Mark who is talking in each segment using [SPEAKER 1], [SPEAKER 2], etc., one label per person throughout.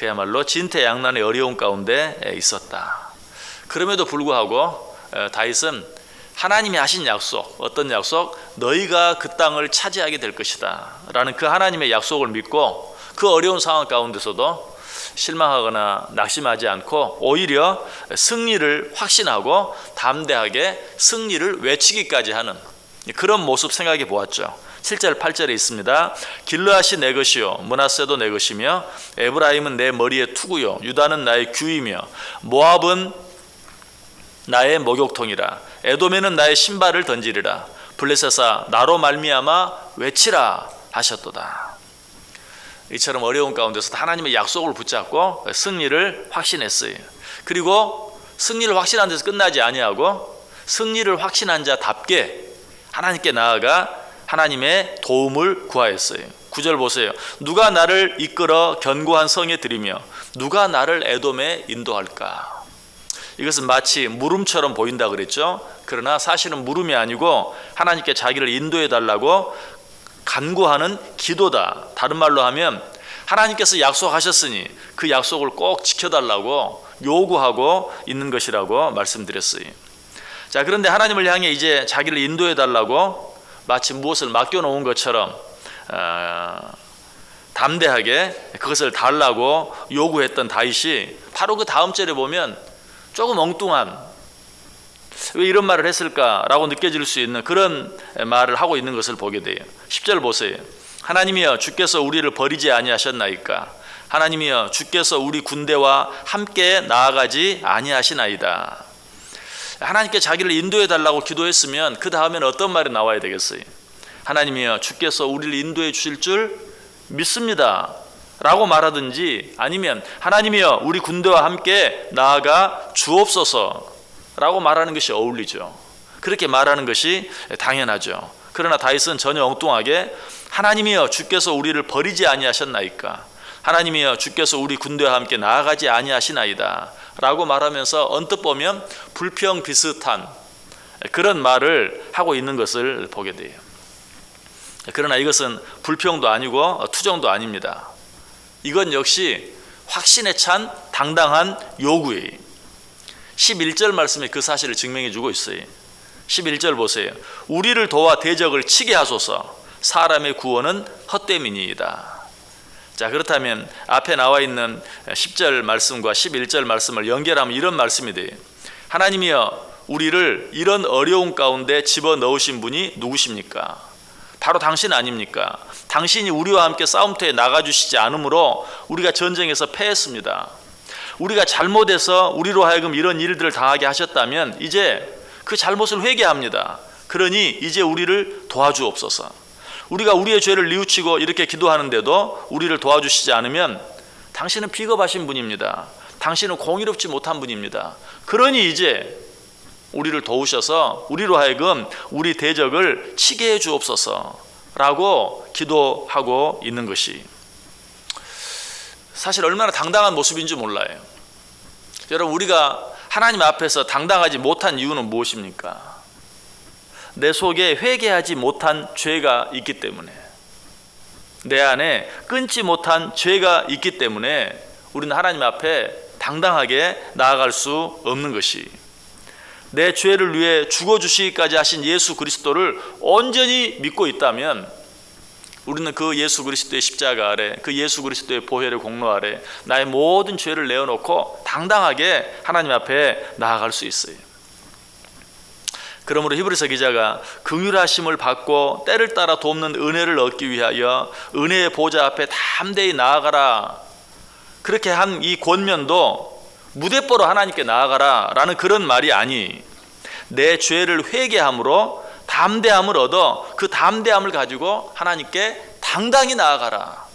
[SPEAKER 1] 그야말로 진퇴양난의 어려운 가운데 있었다. 그럼에도 불구하고 다윗은 하나님이 하신 약속, 어떤 약속? 너희가 그 땅을 차지하게 될 것이다 라는 그 하나님의 약속을 믿고 그 어려운 상황 가운데서도 실망하거나 낙심하지 않고 오히려 승리를 확신하고 담대하게 승리를 외치기까지 하는 그런 모습 생각해 보았죠. 7절 8절에 있습니다. 길르앗이 내 것이요 므낫세도 내 것이며 에브라임은 내 머리의 투구요 유다는 나의 규이며 모압은 나의 목욕통이라 에돔에는 나의 신발을 던지리라 블레셋아 나로 말미암아 외치라 하셨도다. 이처럼 어려운 가운데서 하나님의 약속을 붙잡고 승리를 확신했어요. 그리고 승리를 확신한 데서 끝나지 아니하고 승리를 확신한 자답게 하나님께 나아가 하나님의 도움을 구하였어요. 9절 보세요. 누가 나를 이끌어 견고한 성에 들이며 누가 나를 에돔에 인도할까? 이것은 마치 물음처럼 보인다 그랬죠. 그러나 사실은 물음이 아니고 하나님께 자기를 인도해 달라고 간구하는 기도다. 다른 말로 하면 하나님께서 약속하셨으니 그 약속을 꼭 지켜달라고 요구하고 있는 것이라고 말씀드렸어요. 자, 그런데 하나님을 향해 이제 자기를 인도해 달라고 마치 무엇을 맡겨놓은 것처럼 담대하게 그것을 달라고 요구했던 다윗이 바로 그 다음 절에 보면 조금 엉뚱한, 왜 이런 말을 했을까라고 느껴질 수 있는 그런 말을 하고 있는 것을 보게 돼요. 10절 보세요. 하나님이여 주께서 우리를 버리지 아니하셨나이까? 하나님이여 주께서 우리 군대와 함께 나아가지 아니하시나이다. 하나님께 자기를 인도해 달라고 기도했으면 그 다음에는 어떤 말이 나와야 되겠어요? 하나님이여 주께서 우리를 인도해 주실 줄 믿습니다 라고 말하든지, 아니면 하나님이여 우리 군대와 함께 나아가 주옵소서 라고 말하는 것이 어울리죠. 그렇게 말하는 것이 당연하죠. 그러나 다윗은 전혀 엉뚱하게 하나님이여 주께서 우리를 버리지 아니하셨나이까? 하나님이여 주께서 우리 군대와 함께 나아가지 아니하시나이다 라고 말하면서 언뜻 보면 불평 비슷한 그런 말을 하고 있는 것을 보게 돼요. 그러나 이것은 불평도 아니고 투정도 아닙니다. 이건 역시 확신에 찬 당당한 요구예요. 11절 말씀에 그 사실을 증명해 주고 있어요. 11절 보세요. 우리를 도와 대적을 치게 하소서. 사람의 구원은 헛됨이니이다. 자, 그렇다면 앞에 나와 있는 10절 말씀과 11절 말씀을 연결하면 이런 말씀이 돼요. 하나님이여 우리를 이런 어려운 가운데 집어넣으신 분이 누구십니까? 바로 당신 아닙니까? 당신이 우리와 함께 싸움터에 나가주시지 않으므로 우리가 전쟁에서 패했습니다. 우리가 잘못해서 우리로 하여금 이런 일들을 당하게 하셨다면 이제 그 잘못을 회개합니다. 그러니 이제 우리를 도와주옵소서. 우리가 우리의 죄를 뉘우치고 이렇게 기도하는데도 우리를 도와주시지 않으면 당신은 비겁하신 분입니다. 당신은 공의롭지 못한 분입니다. 그러니 이제 우리를 도우셔서 우리로 하여금 우리 대적을 치게 해 주옵소서 라고 기도하고 있는 것이 사실 얼마나 당당한 모습인지 몰라요. 여러분, 우리가 하나님 앞에서 당당하지 못한 이유는 무엇입니까? 내 속에 회개하지 못한 죄가 있기 때문에, 내 안에 끊지 못한 죄가 있기 때문에 우리는 하나님 앞에 당당하게 나아갈 수 없는 것이, 내 죄를 위해 죽어주시기까지 하신 예수 그리스도를 온전히 믿고 있다면 우리는 그 예수 그리스도의 십자가 아래, 그 예수 그리스도의 보혈의 공로 아래 나의 모든 죄를 내어놓고 당당하게 하나님 앞에 나아갈 수 있어요. 그러므로 히브리서 기자가 긍휼하심을 받고 때를 따라 돕는 은혜를 얻기 위하여 은혜의 보좌 앞에 담대히 나아가라, 그렇게 한 이 권면도 무대뽀로 하나님께 나아가라 라는 그런 말이 아니, 내 죄를 회개함으로 담대함을 얻어 그 담대함을 가지고 하나님께 당당히 나아가라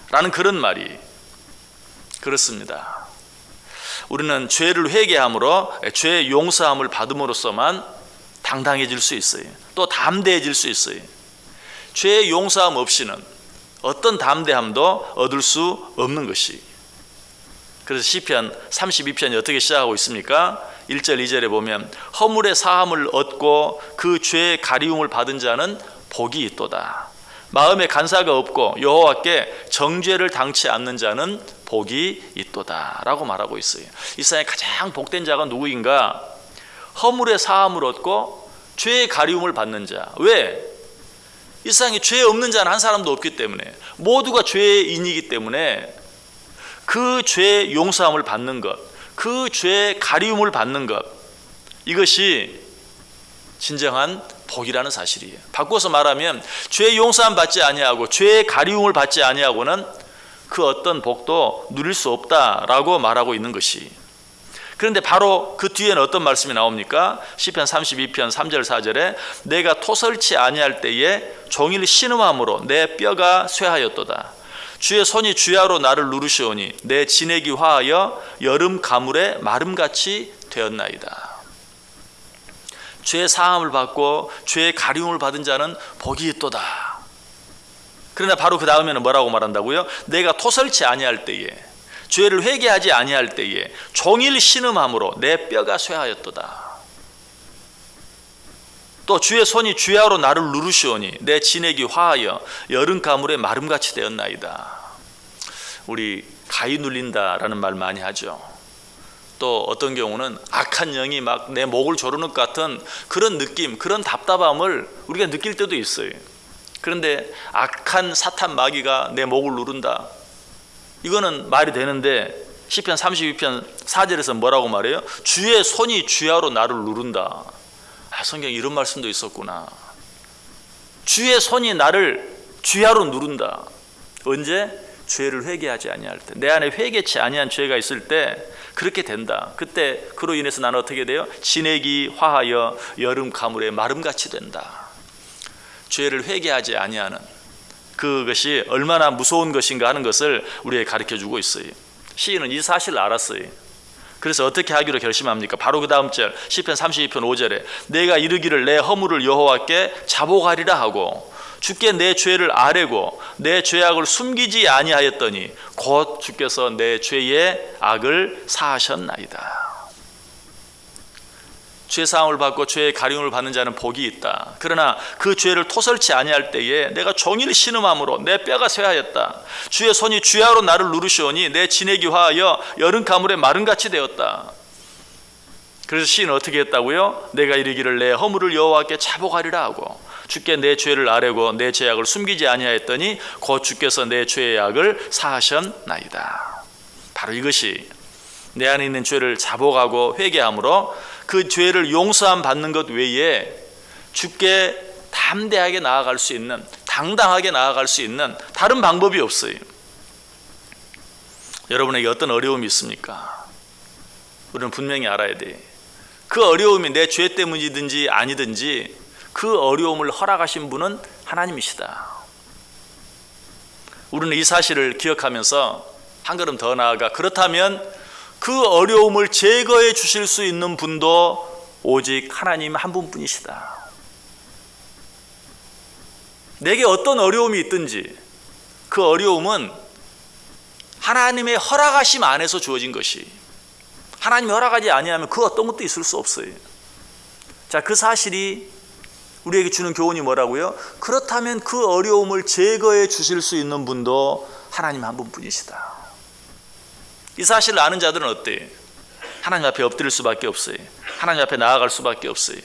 [SPEAKER 1] 라는 그런 말이 그렇습니다. 우리는 죄를 회개함으로 죄의 용서함을 받음으로써만 당당해질 수 있어요. 또 담대해질 수 있어요. 죄의 용서함 없이는 어떤 담대함도 얻을 수 없는 것이. 그래서 시편 32편이 어떻게 시작하고 있습니까? 1절 2절에 보면 허물의 사함을 얻고 그 죄의 가리움을 받은 자는 복이 있도다. 마음에 간사가 없고 여호와께 정죄를 당치 않는 자는 복이 있도다 라고 말하고 있어요. 이 세상에 가장 복된 자가 누구인가? 허물의 사함을 얻고 죄의 가리움을 받는 자. 왜? 이 세상에 죄 없는 자는 한 사람도 없기 때문에, 모두가 죄인이기 때문에 그 죄의 용서함을 받는 것, 그 죄의 가리움을 받는 것, 이것이 진정한 복이라는 사실이에요. 바꿔서 말하면 죄의 용서함 받지 아니하고 죄의 가리움을 받지 아니하고는 그 어떤 복도 누릴 수 없다라고 말하고 있는 것이. 그런데 바로 그 뒤에는 어떤 말씀이 나옵니까? 시편 32편 3절 4절에 내가 토설치 아니할 때에 종일 신음함으로 내 뼈가 쇠하였도다. 주의 손이 주야로 나를 누르시오니 내 진액이 화하여 여름 가물에 마름같이 되었나이다. 죄의 사함을 받고 죄의 가리움을 받은 자는 복이 있도다. 그러나 바로 그 다음에는 뭐라고 말한다고요? 내가 토설치 아니할 때에, 죄를 회개하지 아니할 때에 종일 신음함으로 내 뼈가 쇠하였도다. 또 주의 손이 주야로 나를 누르시오니 내 진액이 화하여 여름 가물에 마름같이 되었나이다. 우리 가위 눌린다라는 말 많이 하죠. 또 어떤 경우는 악한 영이 막 내 목을 조르는 것 같은 그런 느낌, 그런 답답함을 우리가 느낄 때도 있어요. 그런데 악한 사탄 마귀가 내 목을 누른다, 이거는 말이 되는데 시편 32편 4절에서 뭐라고 말해요? 주의 손이 주야로 나를 누른다. 성경에 이런 말씀도 있었구나. 주의 손이 나를 주야로 누른다. 언제? 죄를 회개하지 아니할 때, 내 안에 회개치 아니한 죄가 있을 때 그렇게 된다. 그때 그로 인해서 나는 어떻게 돼요? 진액이 화하여 여름 가물에 마름같이 된다. 죄를 회개하지 아니하는 그것이 얼마나 무서운 것인가 하는 것을 우리에게 가르쳐주고 있어요. 시인은 이 사실을 알았어요. 그래서 어떻게 하기로 결심합니까? 바로 그 다음 절 시편 32편 5절에 내가 이르기를 내 허물을 여호와께 자복하리라 하고 주께 내 죄를 아뢰고 내 죄악을 숨기지 아니하였더니 곧 주께서 내 죄의 악을 사하셨나이다. 죄사함을 받고 죄의 가리움을 받는 자는 복이 있다. 그러나 그 죄를 토설치 아니할 때에 내가 종일 신음함으로 내 뼈가 쇠하였다. 주의 손이 주야로 나를 누르시오니 내 진액이 화하여 여름 가물에 마름같이 되었다. 그래서 시인은 어떻게 했다고요? 내가 이르기를 내 허물을 여호와께 자복하리라 하고 주께 내 죄를 아뢰고 내 죄악을 숨기지 아니하였더니 곧 주께서 내 죄의 악을 사하셨나이다. 바로 이것이 내 안에 있는 죄를 자복하고 회개함으로 그 죄를 용서함 받는 것 외에 주께 담대하게 나아갈 수 있는, 당당하게 나아갈 수 있는 다른 방법이 없어요. 여러분에게 어떤 어려움이 있습니까? 우리는 분명히 알아야 돼. 그 어려움이 내 죄 때문이든지 아니든지 그 어려움을 허락하신 분은 하나님이시다. 우리는 이 사실을 기억하면서 한 걸음 더 나아가, 그렇다면 그 어려움을 제거해 주실 수 있는 분도 오직 하나님 한 분뿐이시다. 내게 어떤 어려움이 있든지 그 어려움은 하나님의 허락하심 안에서 주어진 것이, 하나님이 허락하지 아니하면 그 어떤 것도 있을 수 없어요. 자, 그 사실이 우리에게 주는 교훈이 뭐라고요? 그렇다면 그 어려움을 제거해 주실 수 있는 분도 하나님 한 분뿐이시다. 이 사실을 아는 자들은 어때요? 하나님 앞에 엎드릴 수밖에 없어요. 하나님 앞에 나아갈 수밖에 없어요.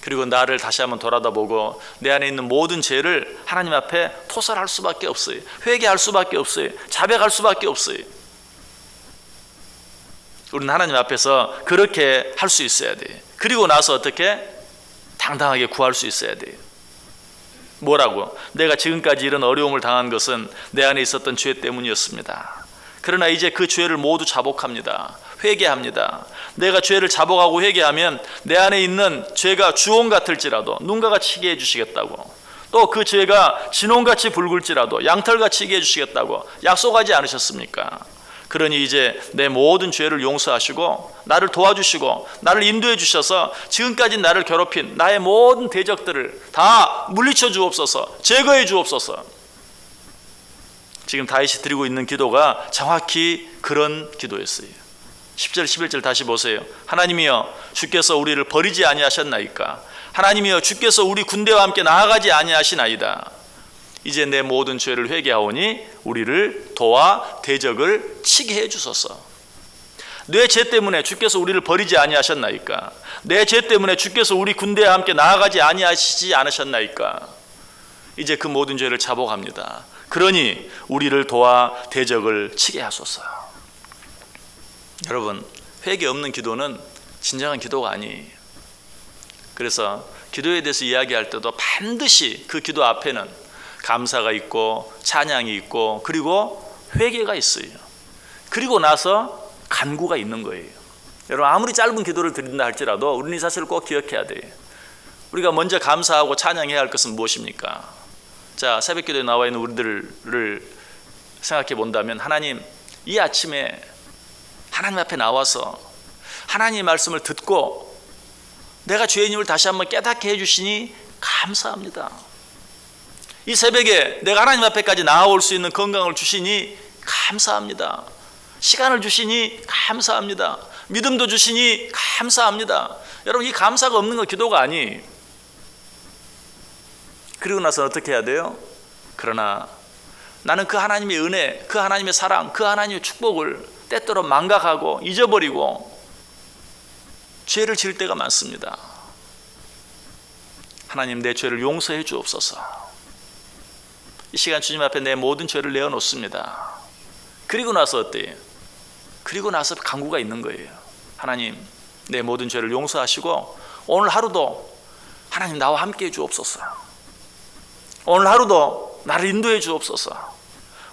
[SPEAKER 1] 그리고 나를 다시 한번 돌아다보고 내 안에 있는 모든 죄를 하나님 앞에 토설할 수밖에 없어요. 회개할 수밖에 없어요. 자백할 수밖에 없어요. 우리는 하나님 앞에서 그렇게 할 수 있어야 돼요. 그리고 나서 어떻게? 당당하게 구할 수 있어야 돼요. 뭐라고? 내가 지금까지 이런 어려움을 당한 것은 내 안에 있었던 죄 때문이었습니다. 그러나 이제 그 죄를 모두 자복합니다. 회개합니다. 내가 죄를 자복하고 회개하면 내 안에 있는 죄가 주홍 같을지라도 눈과 같이 희게 해주시겠다고, 또 그 죄가 진홍같이 붉을지라도 양털같이 희게 해주시겠다고 약속하지 않으셨습니까? 그러니 이제 내 모든 죄를 용서하시고 나를 도와주시고 나를 인도해 주셔서 지금까지 나를 괴롭힌 나의 모든 대적들을 다 물리쳐 주옵소서, 제거해 주옵소서. 지금 다윗이 드리고 있는 기도가 정확히 그런 기도였어요. 10절 11절 다시 보세요. 하나님이여 주께서 우리를 버리지 아니하셨나이까? 하나님이여 주께서 우리 군대와 함께 나아가지 아니하시나이다. 이제 내 모든 죄를 회개하오니 우리를 도와 대적을 치게 해 주소서. 내 죄 때문에 주께서 우리를 버리지 아니하셨나이까? 내 죄 때문에 주께서 우리 군대와 함께 나아가지 아니하시지 않으셨나이까? 이제 그 모든 죄를 자복합니다. 그러니 우리를 도와 대적을 치게 하소서. 여러분, 회개 없는 기도는 진정한 기도가 아니에요. 그래서 기도에 대해서 이야기할 때도 반드시 그 기도 앞에는 감사가 있고 찬양이 있고 그리고 회개가 있어요. 그리고 나서 간구가 있는 거예요. 여러분, 아무리 짧은 기도를 드린다 할지라도 우리는 이 사실을 꼭 기억해야 돼요. 우리가 먼저 감사하고 찬양해야 할 것은 무엇입니까? 자, 새벽 기도에 나와 있는 우리들을 생각해 본다면, 하나님, 이 아침에 하나님 앞에 나와서 하나님의 말씀을 듣고 내가 죄인임을 다시 한번 깨닫게 해주시니 감사합니다. 이 새벽에 내가 하나님 앞에까지 나아올 수 있는 건강을 주시니 감사합니다. 시간을 주시니 감사합니다. 믿음도 주시니 감사합니다. 여러분, 이 감사가 없는 건 기도가 아니에요. 그리고 나서 어떻게 해야 돼요? 그러나 나는 그 하나님의 은혜, 그 하나님의 사랑, 그 하나님의 축복을 때때로 망각하고 잊어버리고 죄를 지을 때가 많습니다. 하나님, 내 죄를 용서해 주옵소서. 이 시간 주님 앞에 내 모든 죄를 내어놓습니다. 그리고 나서 어때요? 그리고 나서 간구가 있는 거예요. 하나님, 내 모든 죄를 용서하시고 오늘 하루도 하나님 나와 함께 해 주옵소서. 오늘 하루도 나를 인도해 주옵소서.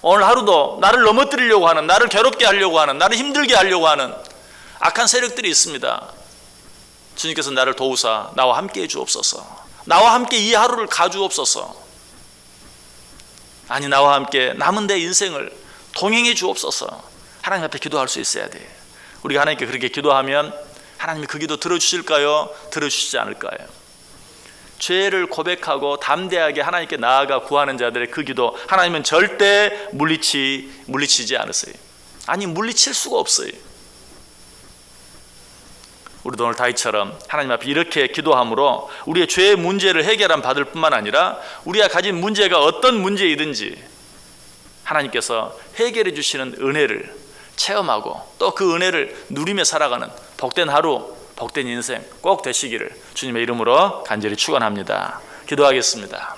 [SPEAKER 1] 오늘 하루도 나를 넘어뜨리려고 하는, 나를 괴롭게 하려고 하는, 나를 힘들게 하려고 하는 악한 세력들이 있습니다. 주님께서 나를 도우사 나와 함께 해 주옵소서. 나와 함께 이 하루를 가주옵소서. 아니, 나와 함께 남은 내 인생을 동행해 주옵소서. 하나님 앞에 기도할 수 있어야 돼. 우리가 하나님께 그렇게 기도하면 하나님이 그 기도 들어주실까요? 들어주시지 않을까요? 죄를 고백하고 담대하게 하나님께 나아가 구하는 자들의 그 기도, 하나님은 절대 물리치지 않으세요. 아니, 물리칠 수가 없어요. 우리도 오늘 다윗처럼 하나님 앞에 이렇게 기도함으로 우리의 죄의 문제를 해결함 받을 뿐만 아니라 우리가 가진 문제가 어떤 문제이든지 하나님께서 해결해 주시는 은혜를 체험하고 또 그 은혜를 누리며 살아가는 복된 하루, 복된 인생 꼭 되시기를 주님의 이름으로 간절히 축원합니다. 기도하겠습니다.